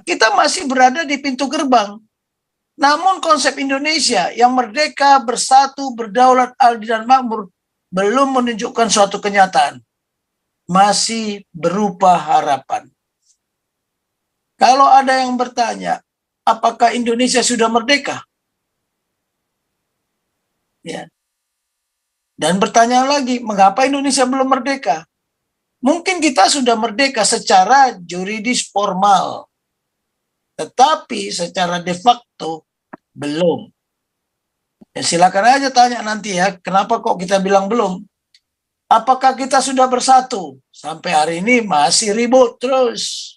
kita masih berada di pintu gerbang. Namun konsep Indonesia yang merdeka, bersatu, berdaulat, adil dan makmur belum menunjukkan suatu kenyataan. Masih berupa harapan. Kalau ada yang bertanya, apakah Indonesia sudah merdeka? Ya. Dan bertanya lagi, mengapa Indonesia belum merdeka? Mungkin kita sudah merdeka secara juridis formal, tetapi secara de facto belum. Ya, silakan aja tanya nanti ya, kenapa kok kita bilang belum? Apakah kita sudah bersatu? Sampai hari ini masih ribut terus.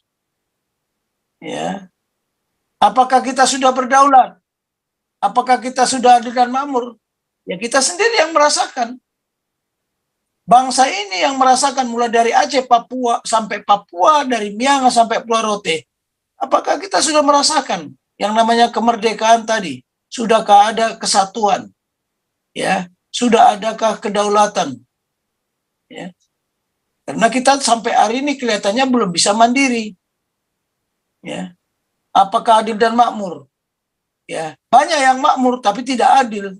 Ya. Apakah kita sudah berdaulat? Apakah kita sudah adil dan makmur? Ya kita sendiri yang merasakan. Bangsa ini yang merasakan mulai dari Aceh, Papua, sampai Papua, dari Miangas sampai Pulau Rote. Apakah kita sudah merasakan yang namanya kemerdekaan tadi? Sudahkah ada kesatuan? Ya, sudah adakah kedaulatan? Ya. Karena kita sampai hari ini kelihatannya belum bisa mandiri. Ya. Apakah adil dan makmur? Ya, banyak yang makmur tapi tidak adil.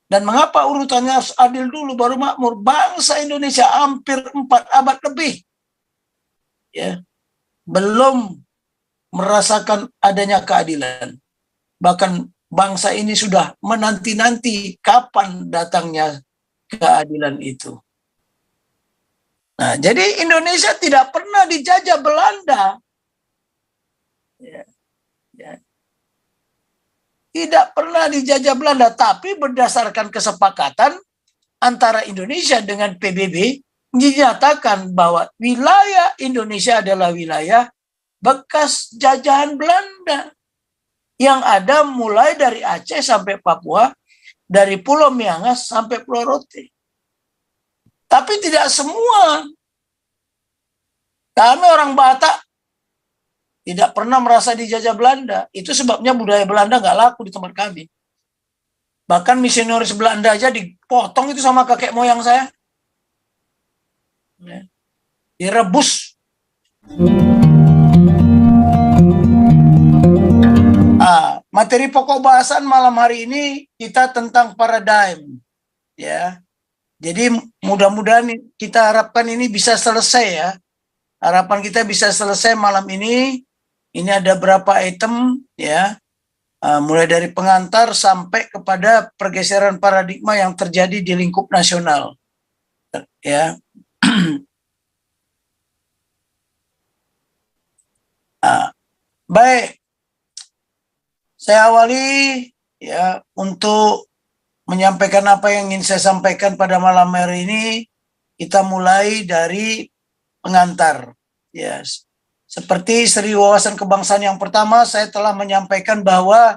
Dan mengapa urutannya harus adil dulu baru makmur? Bangsa Indonesia hampir 4 abad lebih ya belum merasakan adanya keadilan. Bahkan bangsa ini sudah menanti-nanti kapan datangnya keadilan itu. Nah, jadi Indonesia tidak pernah dijajah Belanda. Ya, ya. Tidak pernah dijajah Belanda, tapi berdasarkan kesepakatan antara Indonesia dengan PBB dinyatakan bahwa wilayah Indonesia adalah wilayah bekas jajahan Belanda yang ada mulai dari Aceh sampai Papua, dari Pulau Miangas sampai Pulau Rote. Tapi tidak semua. Kami orang Batak tidak pernah merasa dijajah Belanda. Itu sebabnya budaya Belanda nggak laku di tempat kami. Bahkan misionaris Belanda aja dipotong itu sama kakek moyang saya. Ya. Direbus. Materi pokok bahasan malam hari ini kita tentang paradigm. Ya. Jadi mudah-mudahan kita harapkan ini bisa selesai ya. Harapan kita bisa selesai malam ini. Ini ada berapa item ya, mulai dari pengantar sampai kepada pergeseran paradigma yang terjadi di lingkup nasional. Ya, baik. Saya awali ya untuk menyampaikan apa yang ingin saya sampaikan pada malam hari ini. Kita mulai dari pengantar. Yes. Seperti seri wawasan kebangsaan yang pertama, saya telah menyampaikan bahwa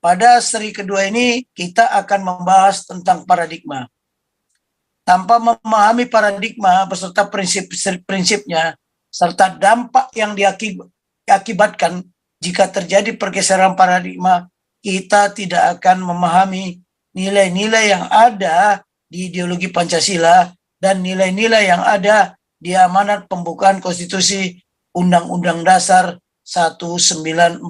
pada seri kedua ini kita akan membahas tentang paradigma. Tanpa memahami paradigma beserta prinsip-prinsipnya, serta dampak yang diakibatkan jika terjadi pergeseran paradigma, kita tidak akan memahami nilai-nilai yang ada di ideologi Pancasila dan nilai-nilai yang ada di amanat pembukaan konstitusi Undang-Undang Dasar 1945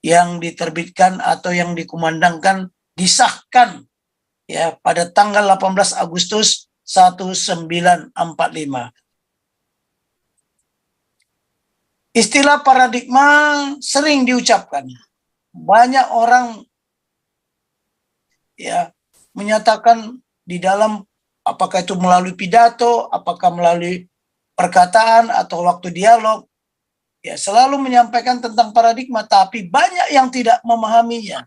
yang diterbitkan atau yang dikumandangkan disahkan ya pada tanggal 18 Agustus 1945. Istilah paradigma sering diucapkan. Banyak orang ya menyatakan di dalam apakah itu melalui pidato, apakah melalui perkataan atau waktu dialog, ya selalu menyampaikan tentang paradigma, tapi banyak yang tidak memahaminya.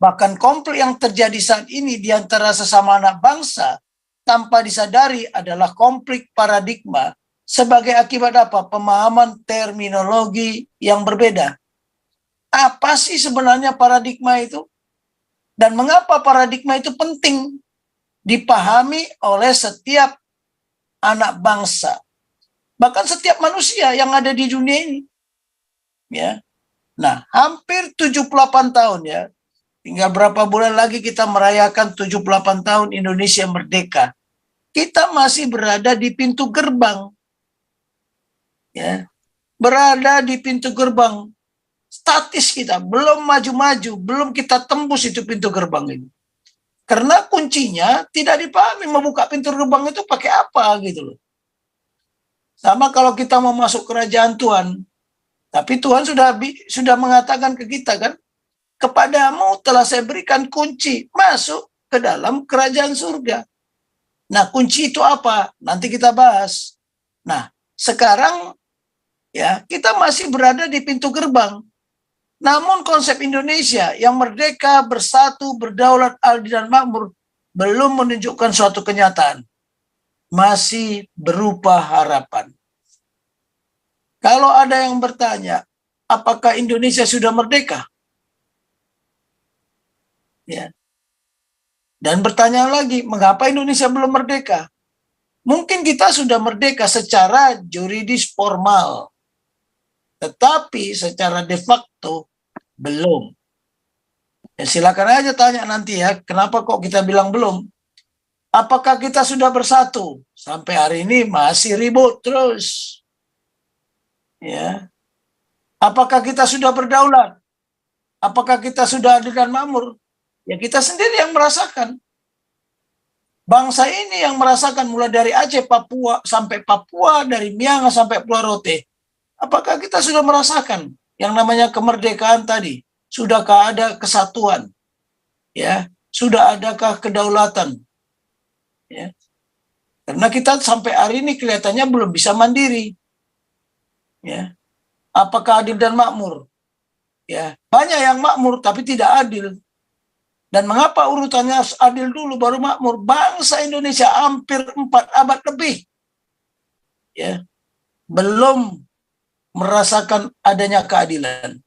Bahkan konflik yang terjadi saat ini di antara sesama anak bangsa tanpa disadari adalah konflik paradigma sebagai akibat apa? Pemahaman terminologi yang berbeda. Apa sih sebenarnya paradigma itu? Dan mengapa paradigma itu penting dipahami oleh setiap anak bangsa, bahkan setiap manusia yang ada di dunia ini. Ya. Nah, hampir 78 tahun ya. Tinggal berapa bulan lagi kita merayakan 78 tahun Indonesia merdeka. Kita masih berada di pintu gerbang. Ya. berada di pintu gerbang. Statis kita, belum maju-maju, belum kita tembus itu pintu gerbang ini. Karena kuncinya tidak dipahami, membuka pintu gerbang itu pakai apa gitu loh. Sama kalau kita mau masuk kerajaan Tuhan, tapi Tuhan sudah mengatakan ke kita kan, kepadamu telah saya berikan kunci masuk ke dalam kerajaan surga. Nah, kunci itu apa? Nanti kita bahas. Nah, sekarang ya kita masih berada di pintu gerbang. Namun konsep Indonesia yang merdeka, bersatu, berdaulat, adil dan makmur belum menunjukkan suatu kenyataan. Masih berupa harapan. Kalau ada yang bertanya, apakah Indonesia sudah merdeka? Ya. Dan bertanya lagi, mengapa Indonesia belum merdeka? Mungkin kita sudah merdeka secara juridis formal, tetapi secara de facto belum. Ya, silakan aja tanya nanti ya, kenapa kok kita bilang belum? Apakah kita sudah bersatu? Sampai hari ini masih ribut terus. Ya. Apakah kita sudah berdaulat? Apakah kita sudah adil dan makmur? Ya kita sendiri yang merasakan. Bangsa ini yang merasakan mulai dari Aceh, Papua, sampai Papua, dari Miangas sampai Pulau Rote. Apakah kita sudah merasakan yang namanya kemerdekaan tadi? Sudahkah ada kesatuan? Ya, sudah adakah kedaulatan? Ya. Karena kita sampai hari ini kelihatannya belum bisa mandiri. Ya. Apakah adil dan makmur? Ya, banyak yang makmur tapi tidak adil. Dan mengapa urutannya harus adil dulu baru makmur? Bangsa Indonesia hampir 4 abad lebih ya belum merasakan adanya keadilan.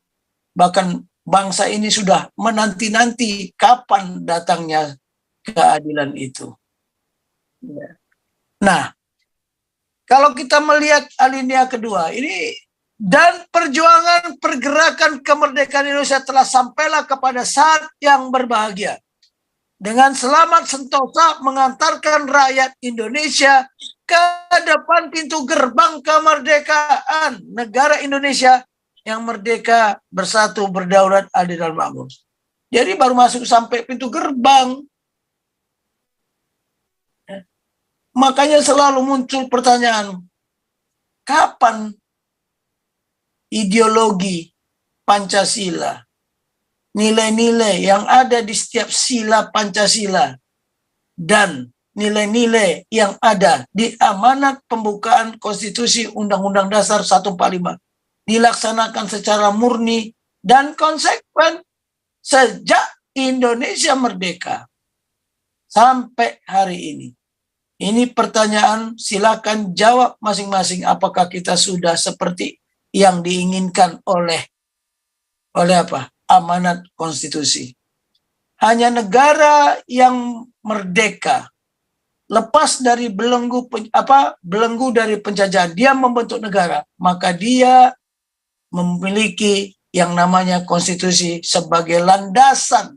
Bahkan bangsa ini sudah menanti-nanti kapan datangnya keadilan itu. Nah, kalau kita melihat alinea kedua, ini dan perjuangan pergerakan kemerdekaan Indonesia telah sampailah kepada saat yang berbahagia. Dengan selamat sentosa mengantarkan rakyat Indonesia ke depan pintu gerbang kemerdekaan negara Indonesia yang merdeka, bersatu, berdaulat, adil dan makmur. Jadi baru masuk sampai pintu gerbang. Makanya selalu muncul pertanyaan, kapan ideologi Pancasila, nilai-nilai yang ada di setiap sila Pancasila, dan nilai-nilai yang ada di amanat pembukaan Konstitusi Undang-Undang Dasar 145 dilaksanakan secara murni dan konsekuen sejak Indonesia merdeka sampai hari ini. Ini pertanyaan, silakan jawab masing-masing, apakah kita sudah seperti yang diinginkan oleh apa? Amanat konstitusi. Hanya negara yang merdeka, lepas dari belenggu dari penjajahan, dia membentuk negara, maka dia memiliki yang namanya konstitusi sebagai landasan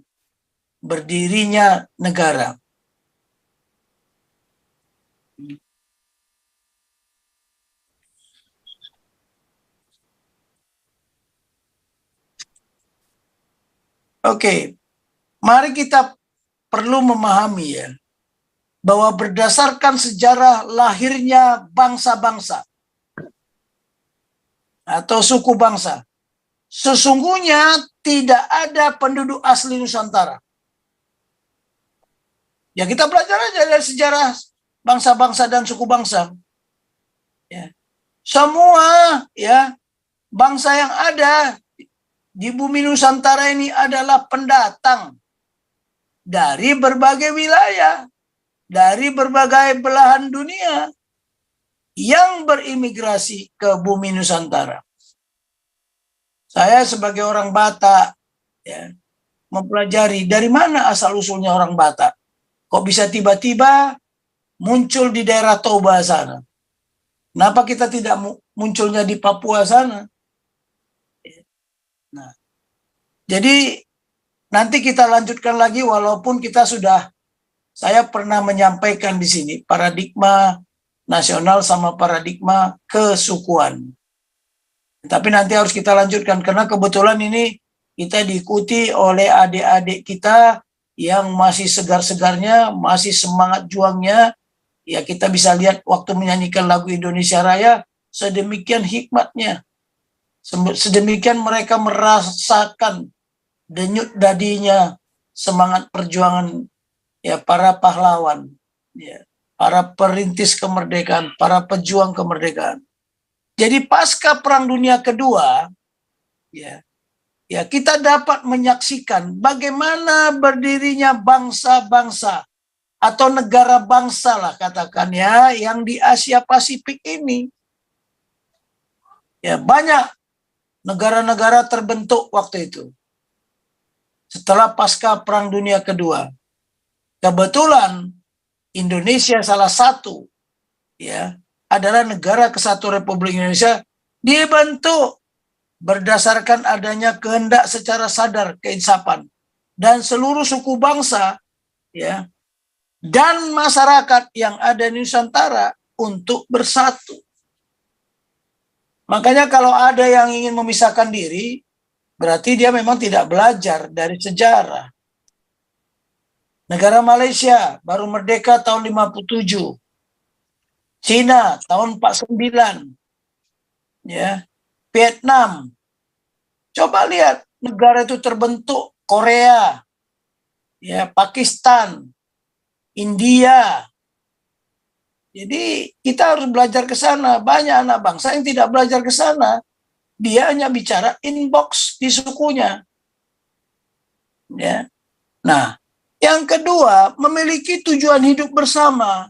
berdirinya negara. Oke, mari kita perlu memahami ya, bahwa berdasarkan sejarah lahirnya bangsa-bangsa atau suku bangsa, sesungguhnya tidak ada penduduk asli Nusantara. Ya kita belajar aja dari sejarah bangsa-bangsa dan suku bangsa. Ya. Semua ya bangsa yang ada di bumi Nusantara ini adalah pendatang dari berbagai wilayah, dari berbagai belahan dunia yang berimigrasi ke bumi Nusantara. Saya sebagai orang Batak ya, mempelajari dari mana asal-usulnya orang Batak. Kok bisa tiba-tiba muncul di daerah Toba sana? Kenapa kita tidak munculnya di Papua sana? Nah, jadi nanti kita lanjutkan lagi, walaupun saya pernah menyampaikan di sini paradigma nasional sama paradigma kesukuan. Tapi nanti harus kita lanjutkan karena kebetulan ini kita diikuti oleh adik-adik kita yang masih segar-segarnya, masih semangat juangnya. Ya kita bisa lihat waktu menyanyikan lagu Indonesia Raya, sedemikian hikmatnya. Sedemikian mereka merasakan denyut dadinya semangat perjuangan ya para pahlawan, ya, para perintis kemerdekaan, para pejuang kemerdekaan. Jadi pasca Perang Dunia Kedua, ya kita dapat menyaksikan bagaimana berdirinya bangsa-bangsa atau negara bangsa lah katakan ya yang di Asia Pasifik ini. Ya banyak negara-negara terbentuk waktu itu. Setelah pasca Perang Dunia Kedua. Kebetulan Indonesia salah satu ya adalah negara kesatuan Republik Indonesia dibentuk berdasarkan adanya kehendak secara sadar keinsafan dan seluruh suku bangsa ya dan masyarakat yang ada di Nusantara untuk bersatu. Makanya kalau ada yang ingin memisahkan diri, berarti dia memang tidak belajar dari sejarah. Negara Malaysia baru merdeka tahun 57. Cina tahun 49. Ya. Vietnam. Coba lihat negara itu terbentuk, Korea, ya, Pakistan, India. Jadi kita harus belajar ke sana. Banyak anak bangsa yang tidak belajar ke sana. Dia hanya bicara inbox di sukunya. Ya. Nah, yang kedua, memiliki tujuan hidup bersama.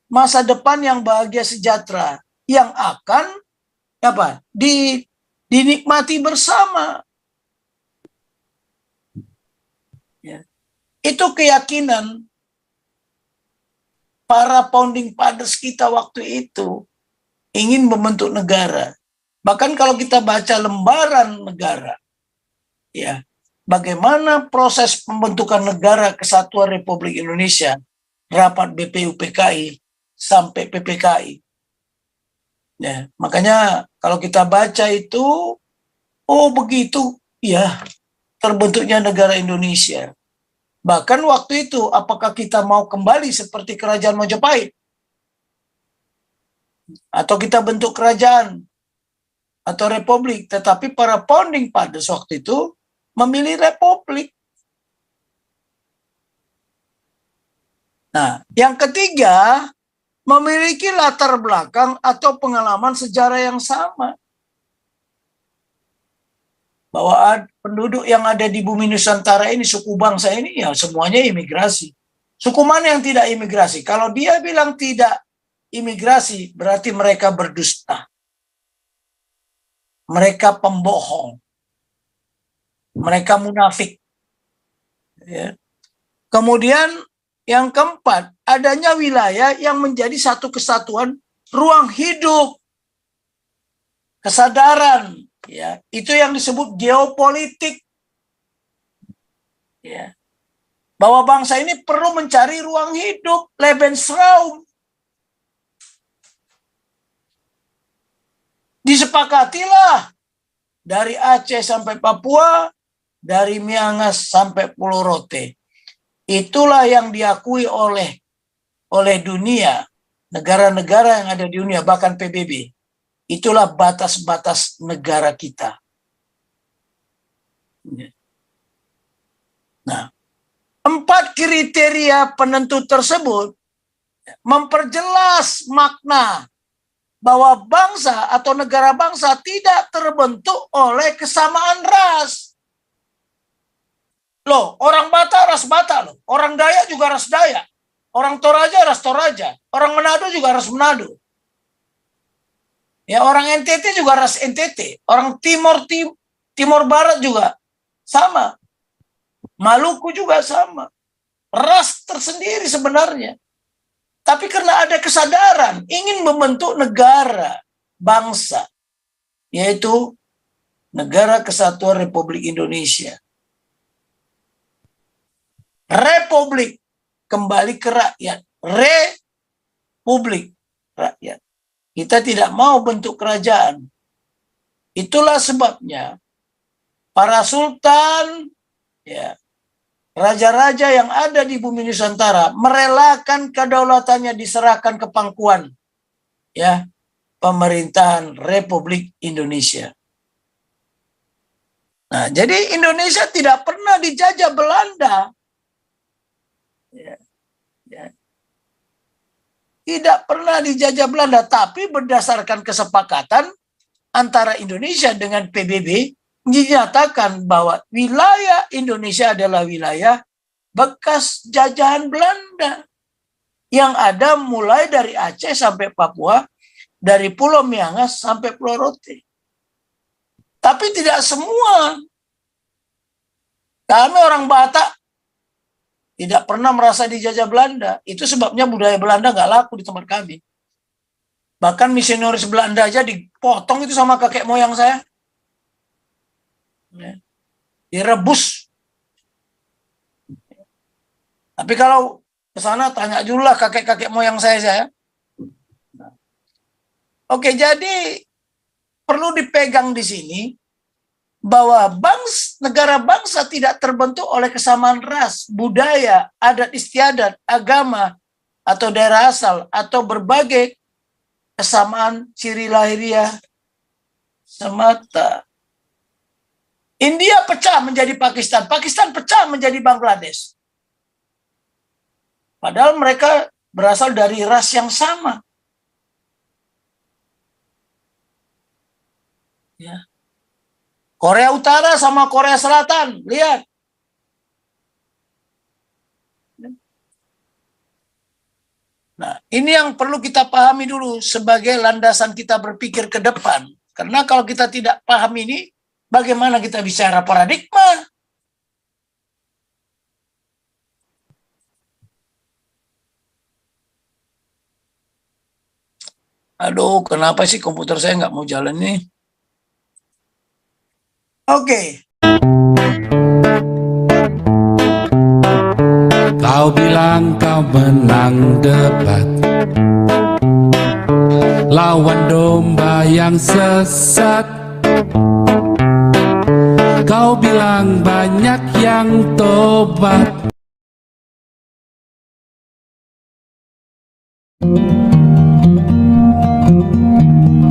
Masa depan yang bahagia sejahtera. Yang akan dinikmati bersama. Ya. Itu keyakinan para founding fathers kita waktu itu ingin membentuk negara. Bahkan kalau kita baca lembaran negara, ya, bagaimana proses pembentukan negara kesatuan Republik Indonesia, rapat BPUPKI sampai PPKI. Ya, makanya kalau kita baca itu, oh begitu, ya, terbentuknya negara Indonesia. Bahkan waktu itu, apakah kita mau kembali seperti kerajaan Majapahit? Atau kita bentuk kerajaan? Atau republik? Tetapi para founding fathers waktu itu memilih republik. Nah, yang ketiga, memiliki latar belakang atau pengalaman sejarah yang sama. Bahwa penduduk yang ada di bumi Nusantara ini, suku bangsa ini, ya semuanya imigrasi. Suku mana yang tidak imigrasi? Kalau dia bilang tidak imigrasi, berarti mereka berdusta. Mereka pembohong. Mereka munafik. Ya. Kemudian yang keempat, adanya wilayah yang menjadi satu kesatuan ruang hidup. Kesadaran. Ya, itu yang disebut geopolitik. Ya. Bahwa bangsa ini perlu mencari ruang hidup, Lebensraum. Disepakatilah dari Aceh sampai Papua, dari Miangas sampai Pulau Rote. Itulah yang diakui oleh dunia, negara-negara yang ada di dunia, bahkan PBB. Itulah batas-batas negara kita. Nah, 4 kriteria penentu tersebut memperjelas makna bahwa bangsa atau negara bangsa tidak terbentuk oleh kesamaan ras. Loh, orang Batak ras Batak loh, orang Dayak juga ras Dayak, orang Toraja ras Toraja, orang Manado juga ras Manado. Ya, orang NTT juga ras NTT, orang Timur Barat juga sama. Maluku juga sama. Ras tersendiri sebenarnya. Tapi karena ada kesadaran ingin membentuk negara, bangsa, yaitu Negara Kesatuan Republik Indonesia. Republik, kembali ke rakyat. Republik, rakyat. Kita tidak mau bentuk kerajaan. Itulah sebabnya para sultan, ya, raja-raja yang ada di bumi Nusantara merelakan kedaulatannya diserahkan ke pangkuan, ya, pemerintahan Republik Indonesia. Nah, jadi Indonesia tidak pernah dijajah Belanda. Ya, ya. Tidak pernah dijajah Belanda, tapi berdasarkan kesepakatan antara Indonesia dengan PBB, dinyatakan bahwa wilayah Indonesia adalah wilayah bekas jajahan Belanda yang ada mulai dari Aceh sampai Papua, dari Pulau Miangas sampai Pulau Rote. Tapi tidak semua. Kami orang Batak tidak pernah merasa dijajah Belanda. Itu sebabnya budaya Belanda nggak laku di tempat kami. Bahkan misionaris Belanda aja dipotong itu sama kakek moyang saya. Direbus. Tapi kalau ke sana tanya dulu lah kakek-kakek moyang saya. Oke, jadi perlu dipegang di sini bahwa negara bangsa tidak terbentuk oleh kesamaan ras, budaya, adat istiadat, agama, atau daerah asal, atau berbagai kesamaan ciri lahiriah semata. India pecah menjadi Pakistan, Pakistan pecah menjadi Bangladesh. Padahal mereka berasal dari ras yang sama. Ya. Korea Utara sama Korea Selatan, lihat. Nah, ini yang perlu kita pahami dulu sebagai landasan kita berpikir ke depan. Karena kalau kita tidak paham ini, bagaimana kita bicara paradigma? Aduh, kenapa sih komputer saya nggak mau jalan nih? Oke. Kau bilang kau menang debat lawan domba yang sesat. Kau bilang banyak yang tobat